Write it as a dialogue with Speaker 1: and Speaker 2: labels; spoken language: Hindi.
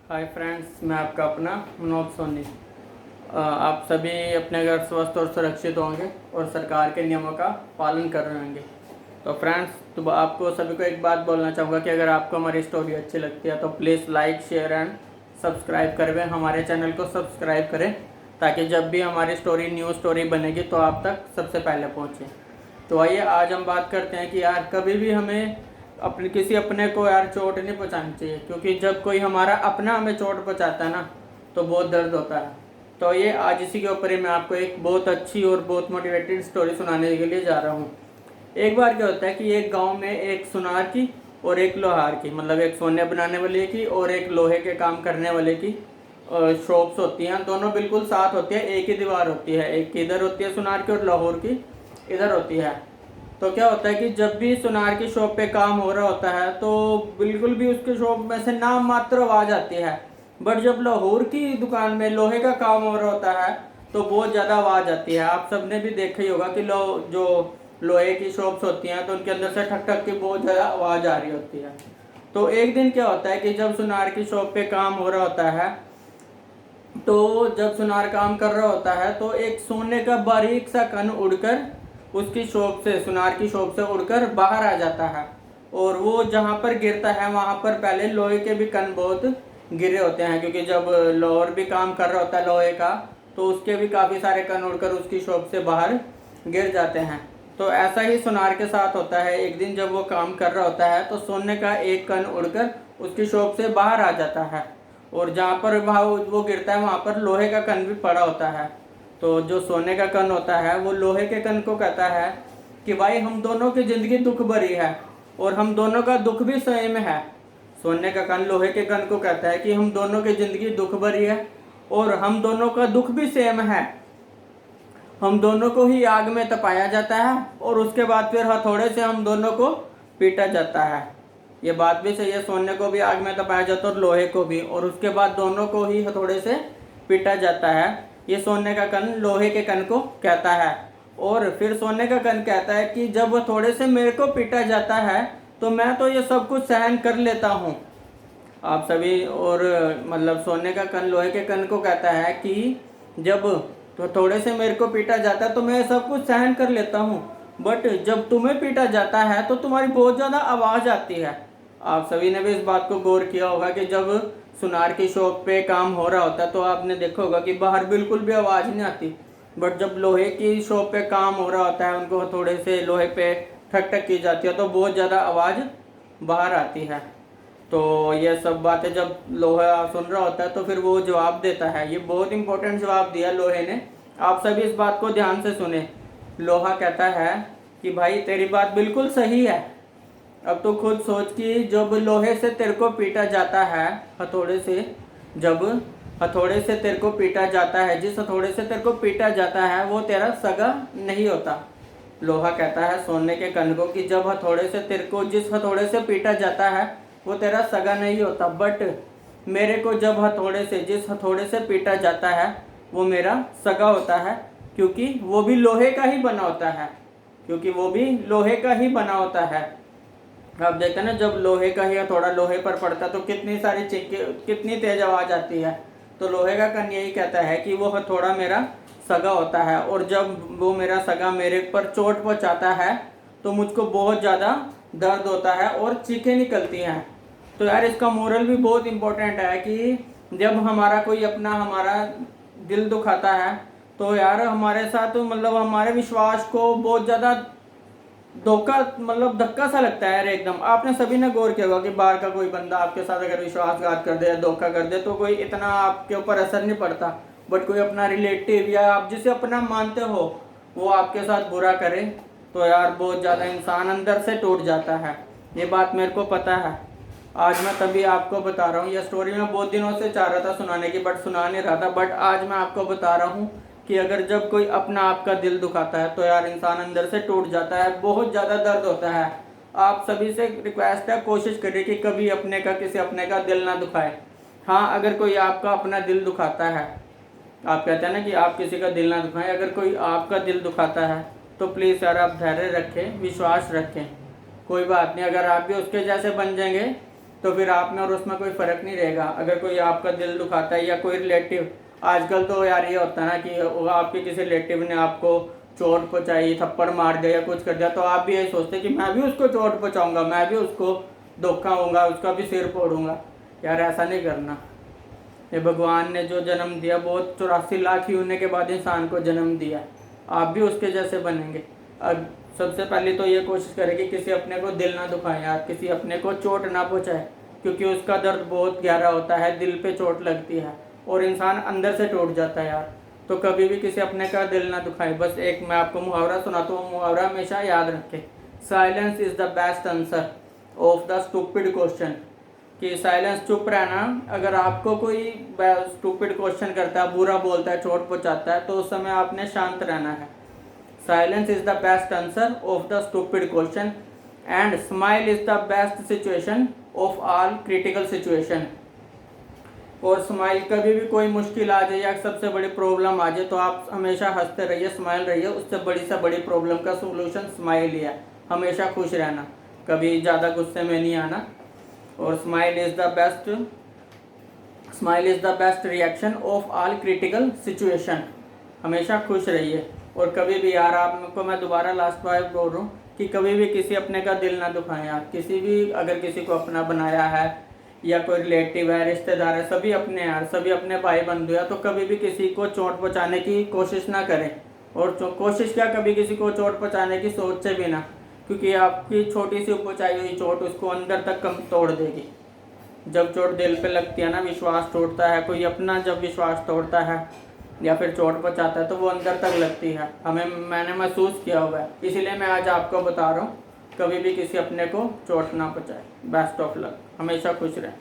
Speaker 1: हाय फ्रेंड्स, मैं आपका अपना मनोज सोनी। आप सभी अपने घर स्वस्थ और सुरक्षित होंगे और सरकार के नियमों का पालन कर रहे होंगे। तो फ्रेंड्स, तो आपको सभी को एक बात बोलना चाहूँगा कि अगर आपको हमारी स्टोरी अच्छी लगती है तो please like, share and subscribe करें। हमारे चैनल को सब्सक्राइब करें ताकि जब भी हमारी स्टोरी न्यू स्टोरी बनेगी तो आप तक सबसे पहले पहुँचे। तो आइए आज हम बात करते हैं कि यार कभी भी हमें अपने किसी अपने को यार चोट नहीं पहुंचानी चाहिए, क्योंकि जब कोई हमारा अपना हमें चोट पहुंचाता है ना तो बहुत दर्द होता है। तो ये आज इसी के ऊपर ही मैं आपको एक बहुत अच्छी और बहुत मोटिवेटेड स्टोरी सुनाने के लिए जा रहा हूँ। एक बार क्या होता है कि एक गांव में एक सुनार की और एक लोहार की, मतलब एक सोने बनाने वाले की और एक लोहे के काम करने वाले की शॉप्स होती हैं। दोनों बिल्कुल साथ होती है, एक ही दीवार होती है, एक इधर होती है सुनार की और लाहौर की इधर होती है। तो क्या होता है कि जब भी सुनार की शॉप पे काम हो रहा होता है तो बिल्कुल भी उसके शॉप में से नाम मात्र आवाज आती है। बट जब लाहौर की दुकान में लोहे का काम हो रहा होता है तो बहुत ज़्यादा आवाज़ आती है। आप सबने भी देखा ही होगा कि जो लोहे की शॉप्स होती हैं तो उनके अंदर से ठक ठक की बहुत ज़्यादा आवाज़ आ रही होती है। तो एक दिन क्या होता है कि जब सुनार की शॉप पे काम हो रहा होता है, तो जब सुनार काम कर रहा होता है तो एक सोने का बारीक सा कण उड़कर उसकी शॉप से, सुनार की शॉप से उड़कर बाहर आ जाता है। और वो जहाँ पर गिरता है वहाँ पर पहले लोहे के भी कण बहुत गिरे होते हैं, क्योंकि जब लोअर भी काम कर रहा होता है लोहे का तो उसके भी काफ़ी सारे कण उड़कर उसकी शॉप से बाहर गिर जाते हैं। तो ऐसा ही सुनार के साथ होता है। एक दिन जब वो काम कर रहा होता है तो सोने का एक कण उड़कर उसकी शॉप से बाहर आ जाता है और जहाँ पर वो गिरता है वहाँ पर लोहे का कण भी पड़ा होता है। तो जो सोने का कण होता है वो लोहे के कण को कहता है कि भाई हम दोनों की ज़िंदगी दुख भरी है और हम दोनों का दुख भी सेम है। सोने का कण लोहे के कण को कहता है कि हम दोनों की ज़िंदगी दुख भरी है और हम दोनों का दुख भी सेम है। हम दोनों को ही आग में तपाया जाता है और उसके बाद फिर हथौड़े से हम दोनों को पीटा जाता है। ये बात भी सही है, सोने को भी आग में तपाया जाता है और लोहे को भी, और उसके बाद दोनों को ही हथौड़े से पीटा जाता है। ये सोने का कण लोहे के कण को कहता है। और फिर सोने का कण कहता है कि जब हथौड़े से मेरे को पीटा जाता है तो मैं तो ये सब कुछ सहन कर लेता हूँ। आप सभी और मतलब सोने का कण लोहे के कण को कहता है कि जब तो थोड़े से मेरे को पीटा जाता है तो मैं सब कुछ सहन कर लेता हूँ, बट जब तुम्हें पीटा जाता है तो तुम्हारी बहुत ज़्यादा आवाज़ आती है। आप सभी ने भी इस बात को गौर किया होगा कि जब सुनार की शॉप पे काम हो रहा होता है तो आपने देखा होगा कि बाहर बिल्कुल भी आवाज़ नहीं आती। बट जब लोहे की शॉप पे काम हो रहा होता है, उनको थोड़े से लोहे पे ठक ठक की जाती है तो बहुत ज़्यादा आवाज़ बाहर आती है। तो ये सब बातें जब लोहा सुन रहा होता है तो फिर वो जवाब देता है। ये बहुत इंपॉर्टेंट जवाब दिया लोहे ने। आप सभी इस बात को ध्यान से सुने। लोहा कहता है कि भाई तेरी बात बिल्कुल सही है। अब तो खुद सोच कि जब लोहे से तेरे को पीटा जाता है हथौड़े से, जब हथौड़े से तेरे को पीटा जाता है, जिस हथौड़े से तेरे को पीटा जाता है वो तेरा सगा नहीं होता। लोहा कहता है सोने के कण को कि जब हथौड़े से तेरे को, जिस हथौड़े से पीटा जाता है वो तेरा सगा नहीं होता, बट मेरे को जब हथौड़े से, जिस हथौड़े से पीटा जाता है वो मेरा सगा होता है, क्योंकि वो भी लोहे का ही बना होता है, क्योंकि वो भी लोहे का ही बना होता है। आप देखते हैं ना, जब लोहे का ही हथौड़ा लोहे पर पड़ता तो कितनी सारी कितनी तेज आवाज़ आती है। तो लोहे का कण यही कहता है कि वो हथौड़ा मेरा सगा होता है और जब वो मेरा सगा मेरे पर चोट पहुंचाता है तो मुझको बहुत ज़्यादा दर्द होता है और चीखें निकलती हैं। तो यार इसका मोरल भी बहुत इम्पोर्टेंट है कि जब हमारा कोई अपना हमारा दिल दुखाता है तो यार हमारे साथ मतलब हमारे विश्वास को बहुत ज़्यादा धोखा, मतलब धक्का सा लगता है यार एकदम। आपने सभी ने गौर किया होगा कि बाहर का कोई बंदा आपके साथ अगर विश्वासघात कर दे या धोखा कर दे तो कोई इतना आपके ऊपर असर नहीं पड़ता, बट कोई अपना रिलेटिव या आप जिसे अपना मानते हो वो आपके साथ बुरा करे तो यार बहुत ज़्यादा इंसान अंदर से टूट जाता है। ये बात मेरे को पता है। आज मैं तभी आपको बता रहा हूँ। यह स्टोरी मैं बहुत दिनों से चाह रहा था सुनाने की, बट सुना नहीं रहा था, बट आज मैं आपको बता रहा हूँ कि अगर जब कोई अपना आपका दिल दुखाता है तो यार इंसान अंदर से टूट जाता है, बहुत ज़्यादा दर्द होता है। आप सभी से रिक्वेस्ट है, कोशिश करिए कि कभी अपने का, किसी अपने का दिल ना दुखाए। हाँ, अगर कोई आपका अपना दिल दुखाता है, आप कहते हैं ना कि आप किसी का दिल ना दुखाएं, अगर कोई आपका दिल दुखाता है तो प्लीज़ यार आप धैर्य रखें, विश्वास रखें। कोई बात नहीं, अगर आप भी उसके जैसे बन जाएंगे तो फिर आप में और उसमें कोई फ़र्क नहीं रहेगा। अगर कोई आपका दिल दुखाता है या कोई रिलेटिव, आजकल तो यार ये होता है ना कि आपके किसी रिलेटिव ने आपको चोट पहुंचाई, थप्पड़ मार दिया या कुछ कर दिया, तो आप भी यही सोचते कि मैं भी उसको चोट पहुंचाऊंगा, मैं भी उसको धोखा होऊंगा, उसका भी सिर फोड़ूंगा। यार ऐसा नहीं करना। ये भगवान ने जो जन्म दिया, बहुत 84 लाख यूने के बाद इंसान को जन्म दिया, आप भी उसके जैसे बनेंगे। अब सबसे पहले तो ये कोशिश करें कि किसी अपने को दिल ना दुखाएं यार, किसी अपने को चोट ना पहुंचाए, क्योंकि उसका दर्द बहुत गहरा होता है, दिल पे चोट लगती है और इंसान अंदर से टूट जाता है यार। तो कभी भी किसी अपने का दिल ना दुखाए। बस एक मैं आपको मुहावरा सुनाता हूँ, मुहावरा हमेशा याद रखें, silence is the best answer of the stupid question. कि साइलेंस, चुप रहना, अगर आपको कोई स्टूपिड क्वेश्चन करता है, बुरा बोलता है, चोट पहुंचाता है, तो उस समय आपने शांत रहना है। Silence is the best answer of the stupid question and smile is the best situation of all critical situation. और स्माइल, कभी भी कोई मुश्किल आ जाए या सबसे बड़ी प्रॉब्लम आ जाए तो आप हमेशा हंसते रहिए, स्माइल रहिए। उससे बड़ी से बड़ी प्रॉब्लम का सोल्यूशन स्माइल ही है। हमेशा खुश रहना, कभी ज़्यादा गुस्से में नहीं आना। और smile is the best reaction of all critical situation. हमेशा खुश रहिए। और कभी भी यार, आपको मैं दोबारा लास्ट बार बोल रहा हूँ कि कभी भी किसी अपने का दिल ना दुखाएं यार। किसी भी, अगर किसी को अपना बनाया है या कोई रिलेटिव है, रिश्तेदार है, सभी अपने यार, सभी अपने भाई बंधु है, तो कभी भी किसी को चोट पहुँचाने की कोशिश ना करें। और कोशिश क्या, कभी किसी को चोट पहुँचाने की सोचे भी ना, क्योंकि आपकी छोटी सी पहुँचाई हुई चोट उसको अंदर तक कम तोड़ देगी। जब चोट दिल पे लगती है ना, विश्वास टूटता है, कोई अपना जब विश्वास तोड़ता है या फिर चोट पहुँचाता है तो वो अंदर तक लगती है। मैंने महसूस किया हुआ है, इसीलिए मैं आज आपको बता रहा हूँ, कभी भी किसी अपने को चोट ना पहुँचाए। बेस्ट ऑफ लक, हमेशा खुश रहें।